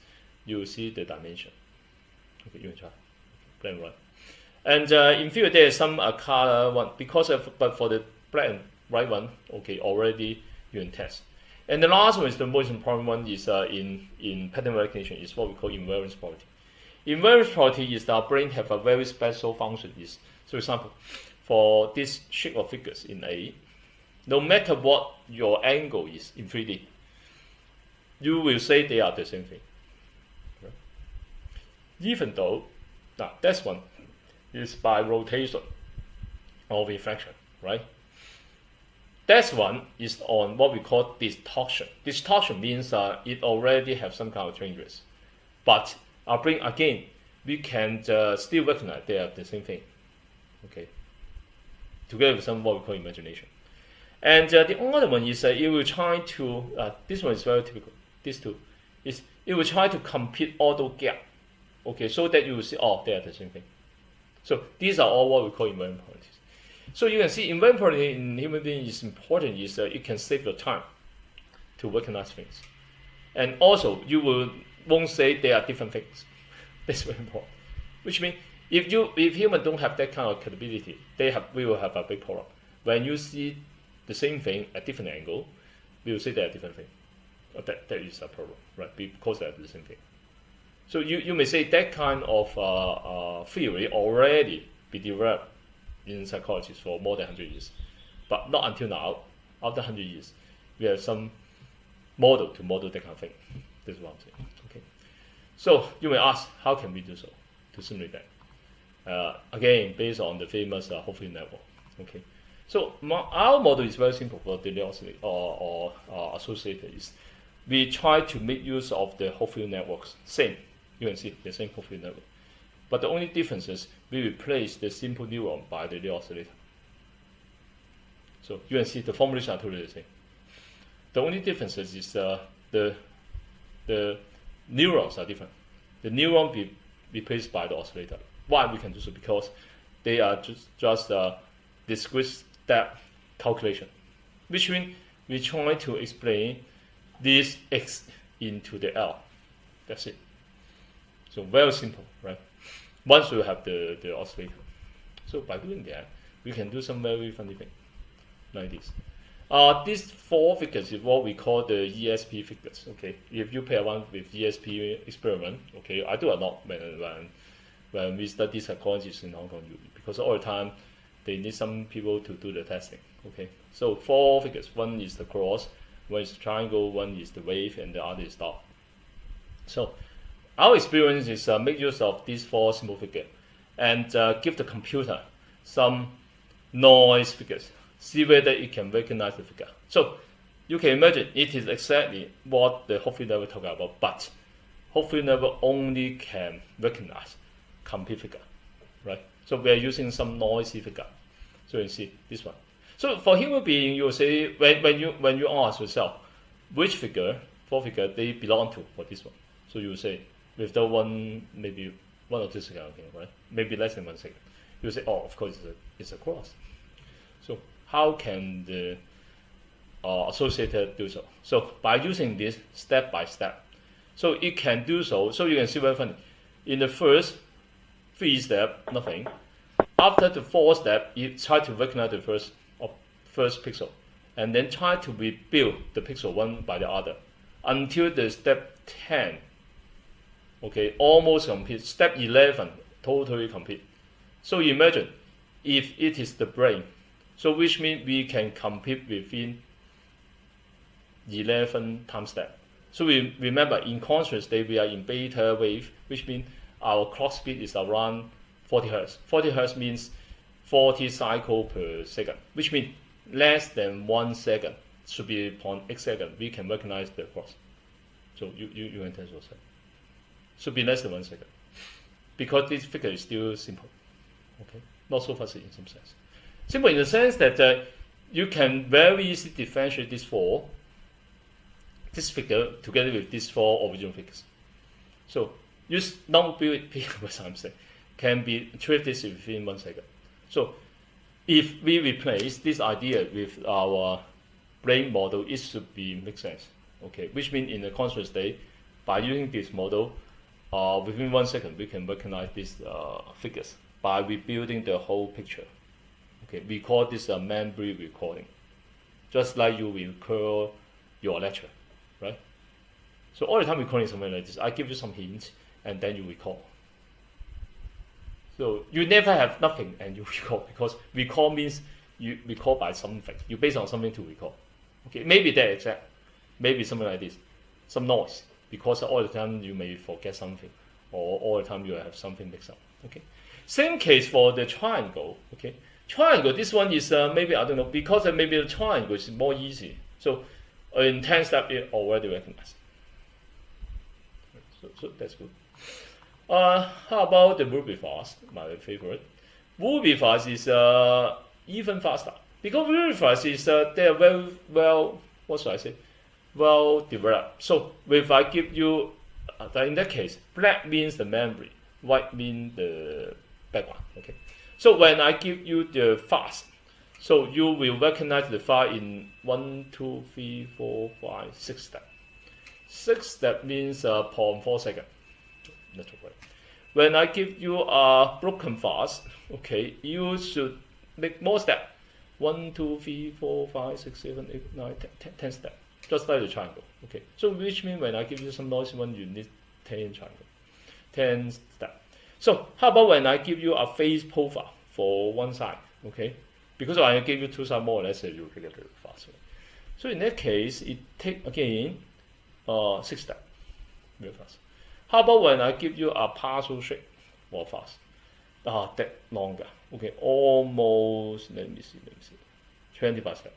you will see the dimension. Okay, you can try. Black and white. And in theory, there is some color one but for the black and white one, okay, already you can test. And the last one is the most important one is in pattern recognition is what we call invariance property. Invariance property is that our brain have a very special function. Is so, for example, for this shape of figures in A, no matter what your angle is in 3D, you will say they are the same thing. Right? Even though, now this one is by rotation or reflection. right? That one is on what we call distortion. Distortion means it already have some kind of changes, but again, we can still recognize they are the same thing, okay? Together with some what we call imagination. And the other one is it will try to, this one is very typical, these two, is it will try to complete auto gap, okay, so that you will see, oh, they are the same thing. So these are all what we call invariant properties. So you can see invariant property in human being is important, is it can save your time to recognize things. And also, you won't say they are different things. That's very important. Which means, if humans don't have that kind of capability, we will have a big problem. When you see the same thing at different angle, we will say they are different thing. That is a problem, right? Because they are the same thing. So you may say that kind of theory already be developed in psychology for more than 100 years, but not until now. After 100 years, we have some model to model that kind of thing. This is what I'm saying. Okay. So you may ask, how can we do so to simulate that? Again, based on the famous Hopfield network. Okay. So our model is very simple for the Lee-oscillator or oscillator. We try to make use of the Hopfield networks. Same, you can see the same Hopfield network. But the only difference is we replace the simple neuron by the Lee-oscillator. So you can see the formulation are totally the same. The only difference is the neurons are different. The neuron be replaced by the oscillator. Why we can do so? Because they are just discrete step calculation, which means we try to explain this x into the L. That's it. So very simple, right? Once we have the oscillator. So by doing that, we can do some very funny thing like this. These four figures is what we call the ESP figures. Okay, if you play around with ESP experiment, okay, I do a lot when we study psychologists in Hong Kong, because all the time they need some people to do the testing. Okay, so four figures. One is the cross, one is the triangle, one is the wave, and the other is star. So our experience is make use of these four simple figures and give the computer some noise figures. See whether it can recognize the figure. So you can imagine it is exactly what the Hopfield network talk about, but Hopfield network only can recognize complete figure, right? So we are using some noisy figure. So you see this one. So for human being, you will say when you ask yourself which figure, four figure they belong to for this one. So you will say with the one, maybe 1 or 2 seconds, okay, right? Maybe less than 1 second. You will say, oh, of course it's a cross. So how can the oscillator do so? So by using this step by step. So it can do so. So you can see very funny. In the first 3 steps, nothing. After the 4th step, you try to recognize the first pixel, and then try to rebuild the pixel one by the other until the step 10. Okay, almost complete. Step 11, totally complete. So imagine if it is the brain. So which means we can complete within 11 time step. So we remember in conscious state we are in beta wave, which means our clock speed is around 40 Hertz. 40 Hertz means 40 cycles per second, which means less than 1 second, should be 0.8 seconds, we can recognize the cross. So you can test yourself. Should be less than 1 second. Because this figure is still simple. Okay, not so fuzzy in some sense. Simple in the sense that you can very easily differentiate this figure together with these 4 original figures. So use non-built figures, I'm saying, can be treated within 1 second. So if we replace this idea with our brain model, it should make sense. Okay, which means in the conscious state, by using this model, within 1 second we can recognize these figures by rebuilding the whole picture. Okay, we call this a memory recording, just like you recall your lecture, right? So all the time recording something like this. I give you some hints and then you recall. So you never have nothing and you recall, because recall means you recall by something. You base on something to recall. Okay, maybe that exact, maybe something like this, some noise, because all the time you may forget something, or all the time you have something mixed up. Okay, same case for the triangle. Okay, Triangle, this one is maybe, I don't know, because maybe the triangle is more easy. So in 10 steps, it already recognized. So that's good. How about the Ruby fast, my favorite? Ruby fast is even faster. Because Ruby fast is, they are very well, what should I say? Well developed. So if I give you, in that case, black means the memory, white means the background. Okay. So when I give you the fast, so you will recognize the file in 1, 2, 3, 4, 5, 6 steps. 6 steps means 0.4 seconds. That's right. When I give you a broken fast, okay, you should make more steps. 1, 2, 3, 4, 5, 6, 7, 8, 9, 10 steps. Just like the triangle. Okay. So which means when I give you some noisy one, you need 10 triangle. 10 steps. So how about when I give you a phase profile for one side, okay? Because I give you two sides more or less, you figure it fast. So in that case, it take again 6 steps, very fast. How about when I give you a partial shape, more fast? That longer, okay? Almost, let me see, 25 steps.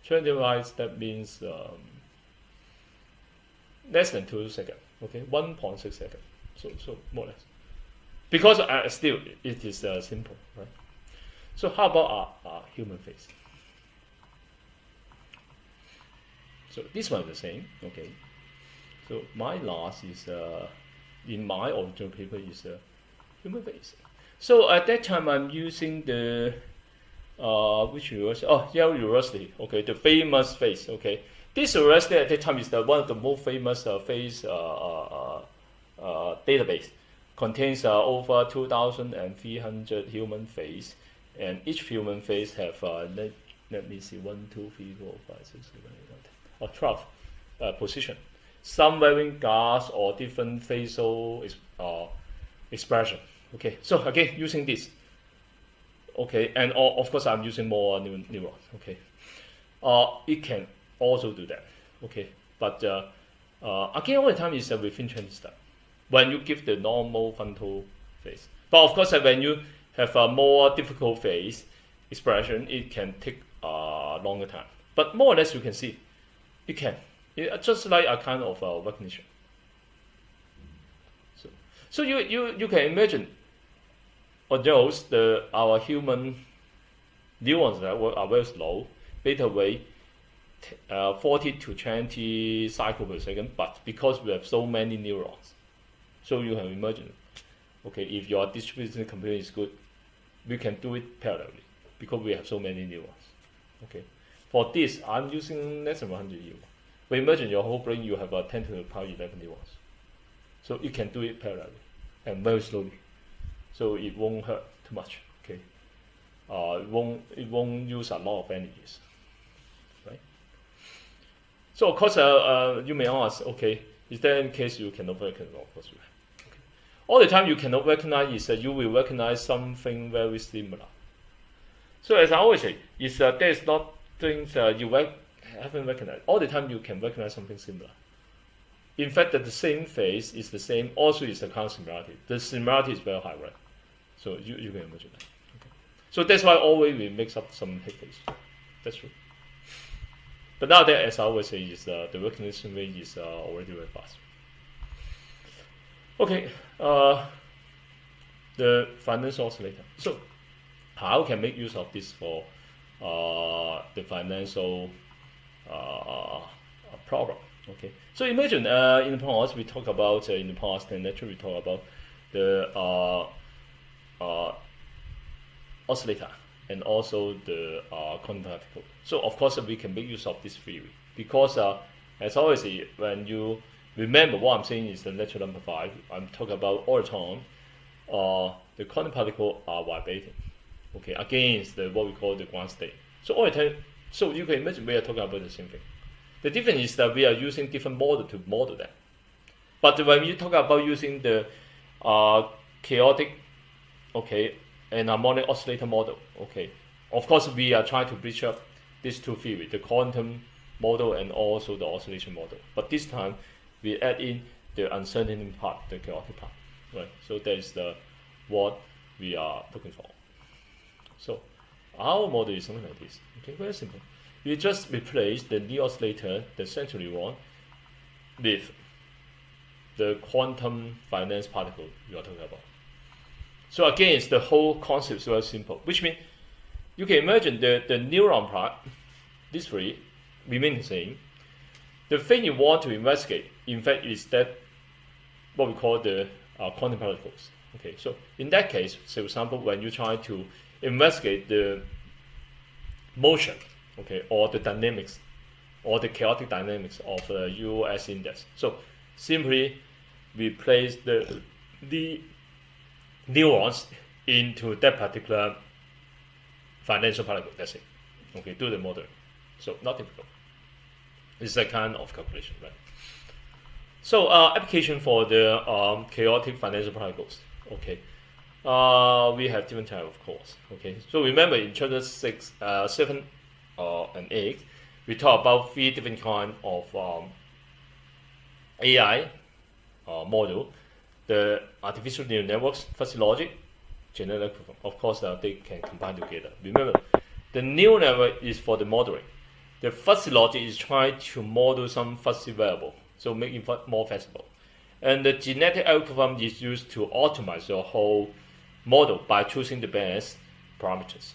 25 steps means less than 2 seconds, okay? 1.6 seconds, so more or less. Because still, it is simple, right? So how about a human face? So this one is the same, okay? So my last is, in my original paper, is human face. So at that time, I'm using the, which university? Oh, Yale University, okay, the famous face, okay? This university at that time is one of the most famous face database. Contains over 2,300 human face, and each human face have let me see 1, 2, 3, 4, 5, 6, 7, 8, 9, 10, 12 position. Some wearing glass or different facial expression. Okay, so again using this. Okay, and of course I'm using more neurons. Okay, it can also do that. Okay, but again all the time is within 20 steps. When you give the normal frontal face. But of course, when you have a more difficult face expression, it can take a longer time. But more or less, you can see, it can. It's just like a kind of recognition. So you can imagine, or those our human neurons that are very slow, beta wave 40 to 20 cycles per second. But because we have so many neurons. So you can imagine, okay, if your distributed computer is good, we can do it parallelly because we have so many neurons. Okay, for this, I'm using less than 100 neurons. But imagine your whole brain, you have a 10 to the power 11 neurons. So you can do it parallelly and very slowly. So it won't hurt too much. Okay, it won't use a lot of energies, right? So of course, you may ask, okay, is there any case you cannot recognize? Of course you have. All the time you cannot recognize is that you will recognize something very similar. So as I always say, is there is not things you haven't recognized. All the time you can recognize something similar. In fact, that the same face is the same, also is a kind of similarity. The similarity is very high, right? So you can imagine that. Okay. So that's why always we mix up some head face. That's true. But nowadays, as I always say, is the recognition rate is already very fast. Okay, the financial oscillator. So, how can make use of this for the financial problem? Okay, so imagine in the past we talk about in the past and naturally we talk about the oscillator and also the quantum particle. So of course we can make use of this theory because as always when you remember what I'm saying is the lecture number 5. I'm talking about all the time. The quantum particles are vibrating. Okay, against what we call the ground state. So all the time, so you can imagine we are talking about the same thing. The difference is that we are using different model to model that. But when you talk about using the chaotic, okay, and harmonic oscillator model, okay, of course we are trying to bridge up these two theories, the quantum model and also the oscillation model. But this time we add in the uncertainty part, the chaotic part, right? So that is what we are looking for. So Our model is something like this. Okay, very simple. We just replace the Lee-oscillator, the central neuron, with the quantum finance particle you are talking about. So again, the whole concept is very simple, which means you can imagine the neuron part, these three, remain the same. The thing you want to investigate, in fact, is that what we call the quantum particles. Okay, so in that case, say for example, when you try to investigate the motion, okay, or the dynamics, or the chaotic dynamics of the US index, so simply we place the neurons into that particular financial particle. That's it. Okay, do the model. So not difficult. It's a kind of calculation, right? So application for the chaotic financial particles. Okay, we have different type of course. Okay, so remember in chapter 6, 7, and 8, we talk about 3 different kind of AI model: the artificial neural networks, fuzzy logic, general algorithm. Of course, they can combine together. Remember, the neural network is for the modeling. The fuzzy logic is trying to model some fuzzy variable, so make it more flexible. And the genetic algorithm is used to optimize your whole model by choosing the best parameters.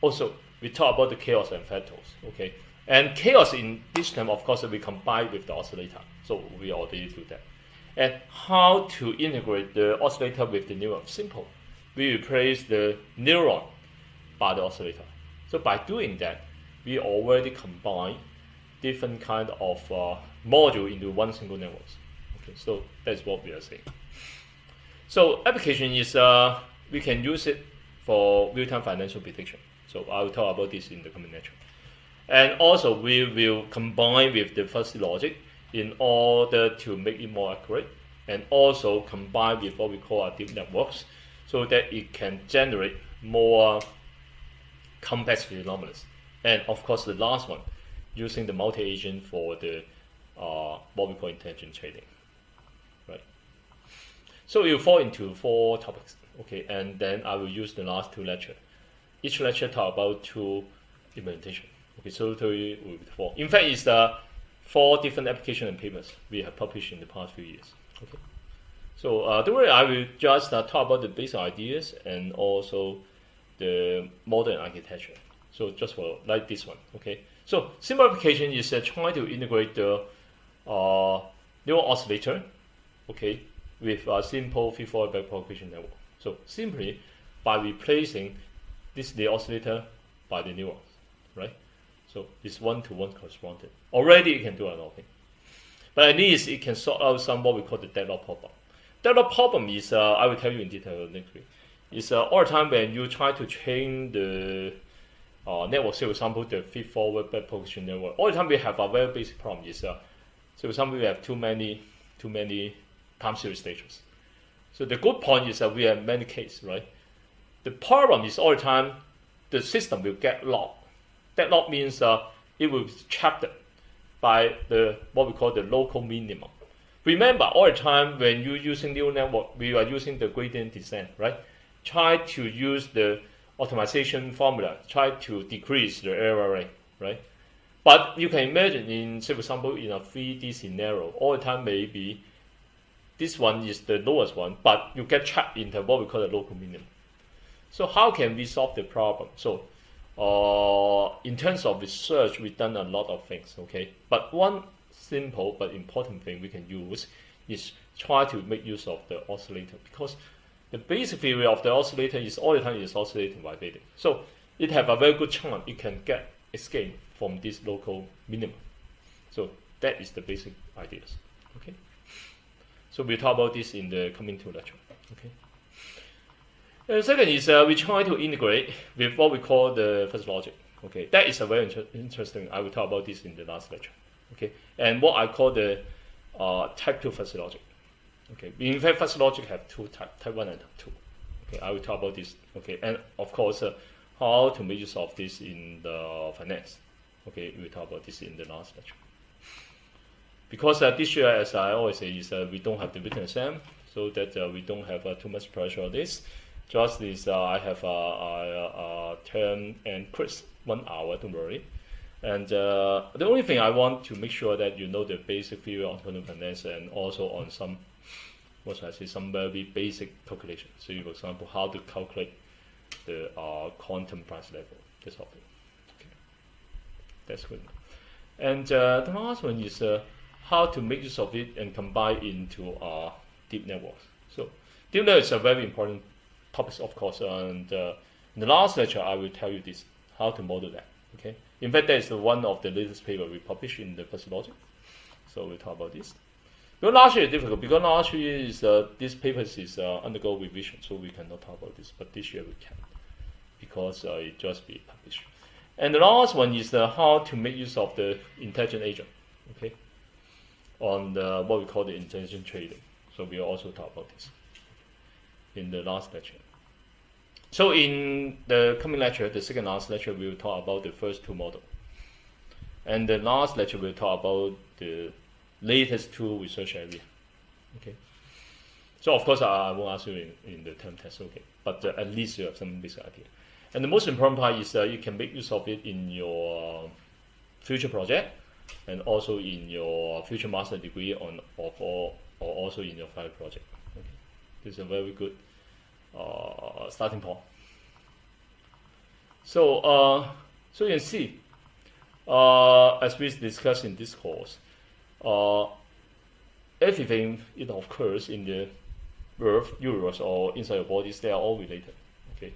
Also, we talk about the chaos and fractals. Okay, and chaos in this term, of course, we combine with the oscillator. So we already do that. And how to integrate the oscillator with the neuron? Simple. We replace the neuron by the oscillator. So by doing that, we already combine different kind of module into one single network. Okay, so that's what we are saying. So application is we can use it for real-time financial prediction. So I will talk about this in the coming lecture. And also we will combine with the fuzzy logic in order to make it more accurate, and also combine with what we call deep networks, so that it can generate more complex phenomena. And of course, the last one, using the multi-agent for the what we call intelligent trading, right? So it will fall into 4 topics, okay? And then I will use the last 2 lectures. Each lecture talk about 2 implementation. Okay, so 3 will be 4. In fact, it's 4 different application and papers we have published in the past few years. Okay, so don't worry, I will just talk about the basic ideas and also the modern architecture. So just for like this one, okay. So simple application is trying to integrate the neural oscillator, okay, with a simple feed-forward backpropagation network. So simply by replacing the oscillator by the neurons, right? So it's one-to-one correspondent. Already it can do a lot of things, but at least it can sort out some what we call the deadlock problem. Deadlock problem is I will tell you in detail next week. It's all the time when you try to train the network, say for example the feed-forward backpropagation network. All the time we have a very basic problem. Is so for example we have too many time series stages. So the good point is that we have many cases, right? The problem is all the time the system will get locked. Deadlock means it will be trapped by the what we call the local minimum. Remember, all the time when you're using neural network, we are using the gradient descent, right? Try to use the optimization formula, try to decrease the error rate, right? But you can imagine in, say for example, in a 3D scenario, all the time maybe this one is the lowest one, but you get trapped into what we call the local minimum. So how can we solve the problem? So in terms of research, we've done a lot of things, okay? But one simple but important thing we can use is try to make use of the oscillator, because the basic theory of the oscillator is all the time is oscillating vibrating. So it have a very good chance it can get escape from this local minimum. So that is the basic ideas, okay? So we'll talk about this in the coming 2 lecture, okay? And the second is we try to integrate with what we call the fuzzy logic. Okay, that is a very interesting. I will talk about this in the last lecture. Okay, and what I call the type 2 fuzzy logic. Okay, in fact, fuzzy logic have 2 types, type 1 and type 2. Okay, I will talk about this. Okay, and of course, how to make use of this in the finance. Okay, we will talk about this in the last lecture. Because this year, as I always say, is we don't have the written exam, so that we don't have too much pressure on this. Just this, I have a term and Chris 1 hour. Don't worry. And the only thing I want to make sure that you know the basic theory on quantum finance and also on some, what should I say, some very basic calculations. So, for example, how to calculate the quantum price level, this whole thing. Okay, that's good. And the last one is how to make use of it and combine into deep networks. So, deep networks are very important topics, of course. And in the last lecture, I will tell you this, how to model that. Okay. In fact, that is one of the latest paper we published in the first logic. So we'll talk about this. Because last year is difficult. Because last year is this paper is undergo revision, so we cannot talk about this. But this year we can, because it just be published. And the last one is how to make use of the intelligent agent. Okay. On what we call the intelligent trading. So we'll also talk about this in the last lecture. So in the coming lecture, the second last lecture, we will talk about the first two models. And the last lecture, we'll talk about the latest two research area. Okay. So of course, I won't ask you in the term test, okay. But at least you have some basic idea. And the most important part is you can make use of it in your future project and also in your future master degree or also in your final project. Okay. This is a very good starting point. So, so you can see, as we discussed in this course, everything it occurs in the Earth, universe, or inside your bodies, they are all related. Okay,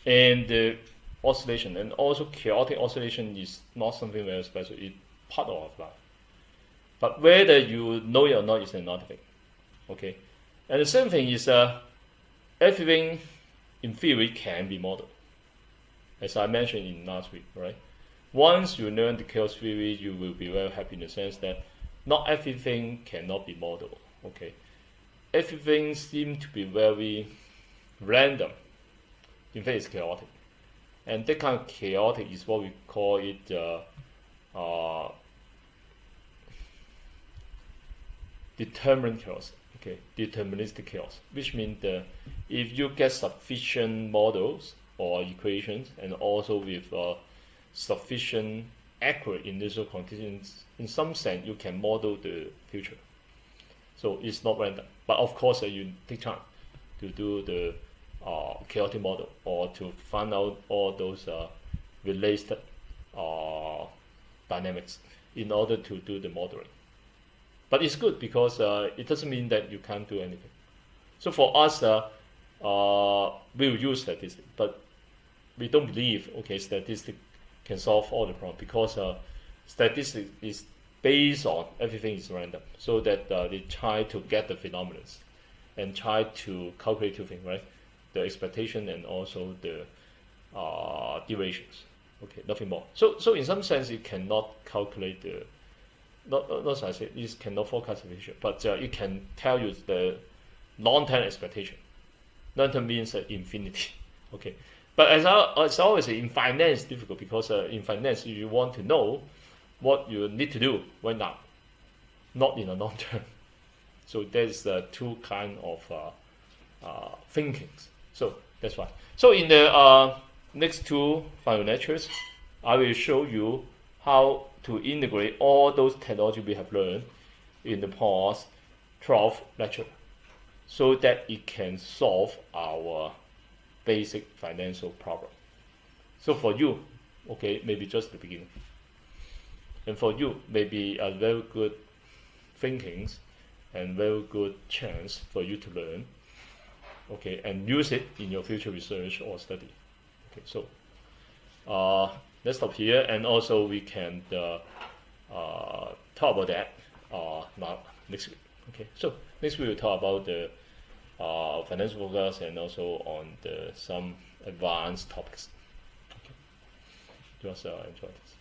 and the oscillation and also chaotic oscillation is not something very special. It's part of life. But whether you know it or not is another thing. Okay, and the same thing is everything in theory can be modeled, as I mentioned in last week, right? Once you learn the chaos theory, you will be very happy in the sense that not everything cannot be modeled, okay? Everything seems to be very random. In fact, it's chaotic. And that kind of chaotic is what we call it determined chaos. Okay, deterministic chaos, which means that if you get sufficient models or equations and also with sufficient accurate initial conditions, in some sense you can model the future. So it's not random, but of course you take time to do the chaotic model or to find out all those related dynamics in order to do the modeling. But it's good because it doesn't mean that you can't do anything. So for us, we will use statistics, but we don't believe, okay, statistics can solve all the problems because statistics is based on everything is random. So that they try to get the phenomena and try to calculate two things, right? The expectation and also the durations. Okay, nothing more. So in some sense, it cannot calculate the not as I said, it cannot forecast the future, but it can tell you the long-term expectation. Long-term means infinity. Okay, but as I always say, in finance it's difficult because in finance you want to know what you need to do right now, not in the long term. So there's two kind of thinkings. So that's why. So in the next two final lectures, I will show you how to integrate all those technology we have learned in the past 12 lecture so that it can solve our basic financial problem. So for you, okay, maybe just the beginning. And for you, maybe a very good thinkings and very good chance for you to learn, okay, and use it in your future research or study. Okay, so let's stop here, and also we can talk about that now next week. Okay, so next week we'll talk about the financial focus and also on some advanced topics. Okay, just enjoy this.